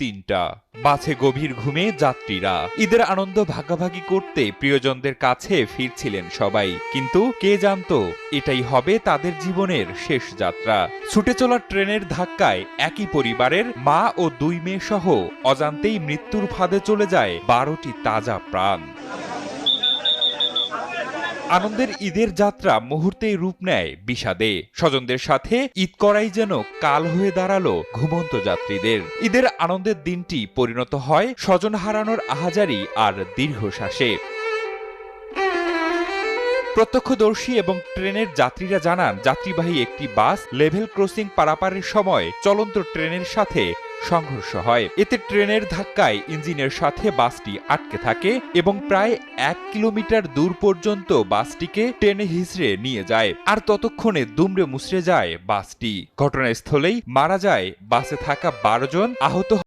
3টা। বাসে গভীর ঘুমে যাত্রীরা। ঈদের আনন্দ ভাগাভাগি করতে প্রিয়জনদের কাছে ফিরছিলেন সবাই, কিন্তু কে জানতো এটাই হবে তাদের জীবনের শেষ যাত্রা। ছুটে চলা ট্রেনের ধাক্কায় একই পরিবারের মা ও 2 মেয়ে সহ অজান্তেই মৃত্যুর ফাঁদে চলে যায় 12টি তাজা প্রাণ। আনন্দের ঈদের যাত্রা মুহূর্তেই রূপ নেয় বিষাদে। স্বজনদের সাথে ঈদ করাই যেন কাল হয়ে দাঁড়ালো ঘুমন্ত যাত্রীদের। ঈদের আনন্দের দিনটি পরিণত হয় স্বজন হারানোর আহাজারি আর দীর্ঘশ্বাসে। প্রত্যক্ষদর্শী এবং ট্রেনের যাত্রীরা জানান, যাত্রীবাহী একটি বাস লেভেল ক্রসিং পারাপারের সময় চলন্ত ট্রেনের সাথে সংঘর্ষ হয়। এতে ট্রেনের ধাক্কায় ইঞ্জিনের সাথে বাসটি আটকে থাকে এবং প্রায় 1 কিলোমিটার দূর পর্যন্ত বাসটিকে টেনে হিঁচড়ে নিয়ে যায়। আর ততক্ষণে দুমড়ে মুচড়ে যায় বাসটি। ঘটনাস্থলেই মারা যায় বাসে থাকা 12 জন, আহত